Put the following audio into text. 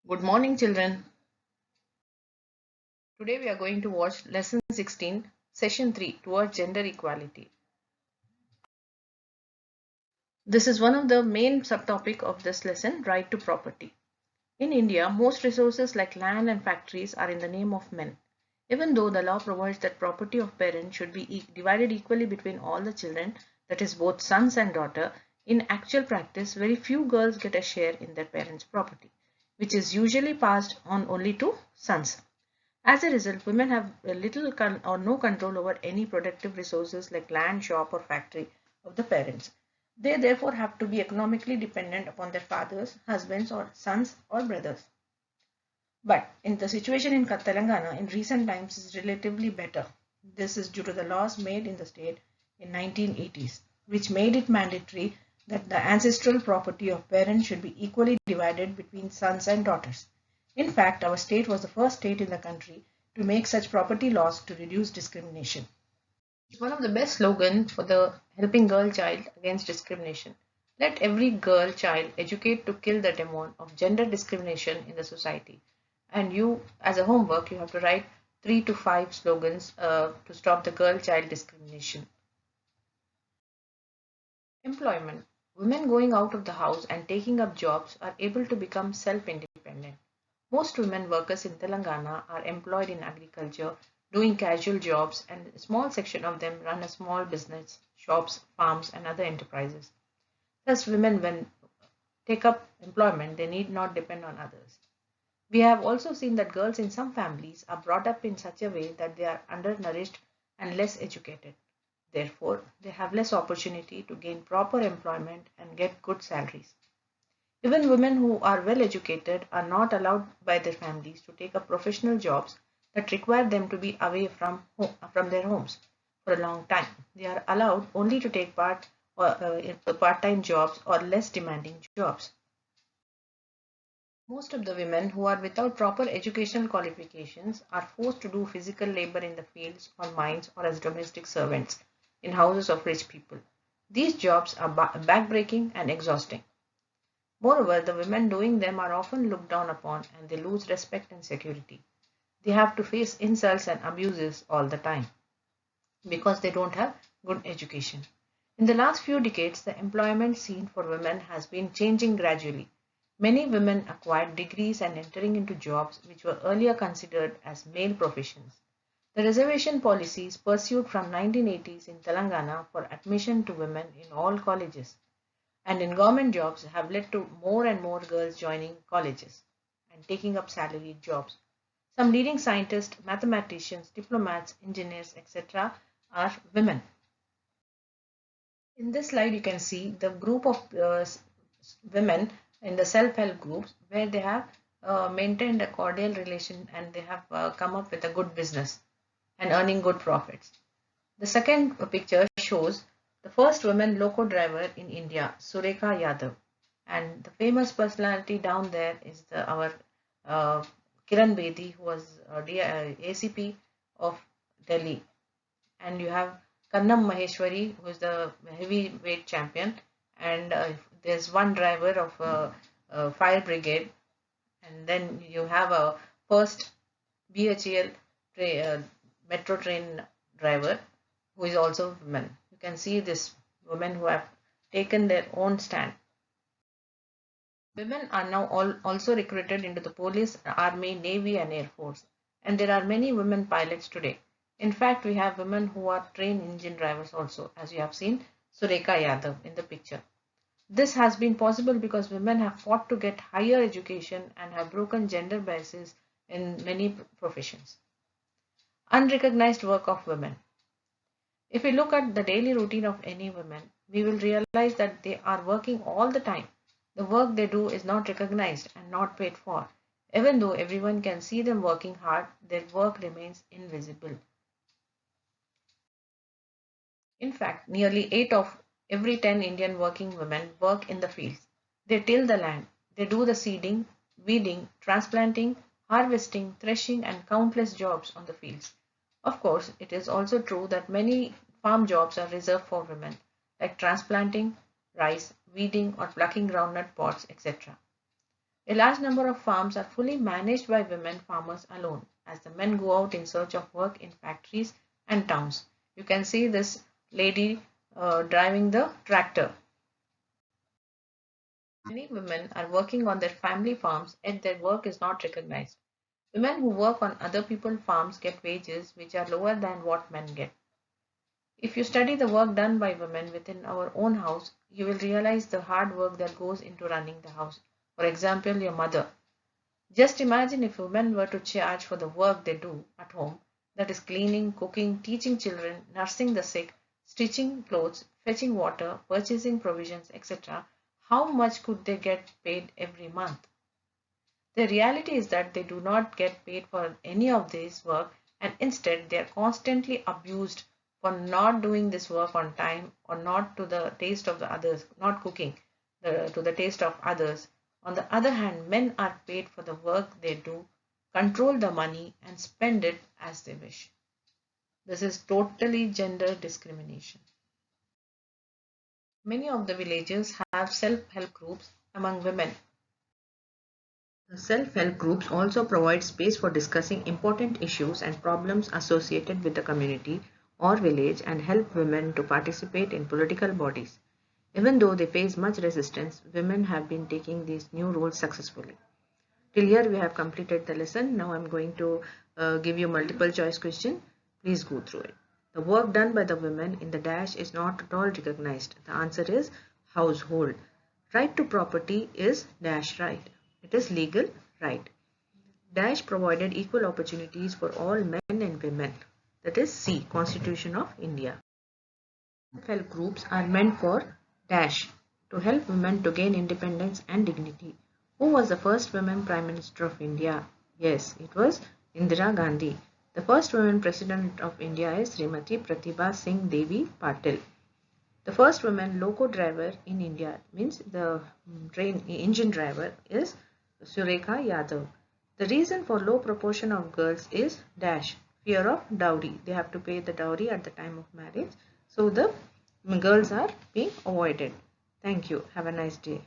Good morning, children. Today we are going to watch Lesson 16, Session 3 towards Gender Equality. This is one of the main subtopic of this lesson, right to property. In India, most resources like land and factories are in the name of men. Even though the law provides that property of parents should be divided equally between all the children, that is both sons and daughter, in actual practice, very few girls get a share in their parents' property, which is usually passed on only to sons. As a result, women have little or no control over any productive resources like land, shop, or factory of the parents. They therefore have to be economically dependent upon their fathers, husbands, or sons or brothers. But in the situation in Telangana in recent times is relatively better. This is due to the laws made in the state in 1980s, which made it mandatory that the ancestral property of parents should be equally divided between sons and daughters. In fact, our state was the first state in the country to make such property laws to reduce discrimination. It's one of the best slogans for the helping girl child against discrimination. Let every girl child educate to kill the demon of gender discrimination in the society. And you, as a homework, you have to write 3 to 5 slogans to stop the girl child discrimination. Employment. Women going out of the house and taking up jobs are able to become self-independent. Most women workers in Telangana are employed in agriculture, doing casual jobs, and a small section of them run a small business, shops, farms, and other enterprises. Thus, women, when take up employment, they need not depend on others. We have also seen that girls in some families are brought up in such a way that they are undernourished and less educated. Therefore, they have less opportunity to gain proper employment and get good salaries. Even women who are well educated are not allowed by their families to take up professional jobs that require them to be away from their homes for a long time. They are allowed only to take part-time jobs or less demanding jobs. Most of the women who are without proper educational qualifications are forced to do physical labor in the fields or mines or as domestic servants in houses of rich people. These jobs are backbreaking and exhausting. Moreover, the women doing them are often looked down upon and they lose respect and security. They have to face insults and abuses all the time because they don't have good education. In the last few decades, the employment scene for women has been changing gradually. Many women acquired degrees and entering into jobs which were earlier considered as male professions. The reservation policies pursued from 1980s in Telangana for admission to women in all colleges and in government jobs have led to more and more girls joining colleges and taking up salaried jobs. Some leading scientists, mathematicians, diplomats, engineers, etc. are women. In this slide, you can see the group of women in the self-help groups where they have maintained a cordial relation and they have come up with a good business and earning good profits. The second picture shows the first woman loco driver in India, Surekha Yadav. And the famous personality down there is our uh, Kiran Bedi, who was ACP of Delhi. And you have Kannam Maheshwari, who is the heavyweight champion. And there's one driver of a fire brigade. And then you have a first BHEL metro train driver who is also women. You can see this women who have taken their own stand. Women are now also recruited into the police, army, navy and air force. And there are many women pilots today. In fact, we have women who are trained engine drivers also, as you have seen Surekha Yadav in the picture. This has been possible because women have fought to get higher education and have broken gender biases in many professions. Unrecognized work of women. If we look at the daily routine of any woman, we will realize that they are working all the time. The work they do is not recognized and not paid for. Even though everyone can see them working hard, their work remains invisible. In fact, nearly 8 of every 10 Indian working women work in the fields. They till the land, they do the seeding, weeding, transplanting, harvesting, threshing, and countless jobs on the fields. Of course, it is also true that many farm jobs are reserved for women, like transplanting rice, weeding, or plucking groundnut pods, etc. A large number of farms are fully managed by women farmers alone, as the men go out in search of work in factories and towns. You can see this lady driving the tractor. Many women are working on their family farms, yet their work is not recognized. Women who work on other people's farms get wages which are lower than what men get. If you study the work done by women within our own house, you will realize the hard work that goes into running the house. For example, your mother. Just imagine if women were to charge for the work they do at home, that is cleaning, cooking, teaching children, nursing the sick, stitching clothes, fetching water, purchasing provisions, etc. How much could they get paid every month? The reality is that they do not get paid for any of this work, and instead they are constantly abused for not doing this work on time or not to the taste of the others, not cooking to the taste of others. On the other hand, men are paid for the work they do, control the money, and spend it as they wish. This is totally gender discrimination. Many of the villages have self-help groups among women. The self-help groups also provide space for discussing important issues and problems associated with the community or village and help women to participate in political bodies. Even though they face much resistance, women have been taking these new roles successfully. Till here we have completed the lesson. Now I am going to give you multiple choice question. Please go through it. The work done by the women in the dash is not at all recognized. The answer is household. Right to property is dash right. It is legal right. Dash provided equal opportunities for all men and women. That is C. Constitution of India. Self-help groups are meant for dash to help women to gain independence and dignity. Who was the first woman Prime Minister of India? Yes, it was Indira Gandhi. The first woman President of India is Srimati Pratibha Singh Devi Patil. The first woman loco driver in India means the train engine driver is Surekha Yadav. The reason for low proportion of girls is dash fear of dowry. They have to pay the dowry at the time of marriage. So the girls are being avoided. Thank you. Have a nice day.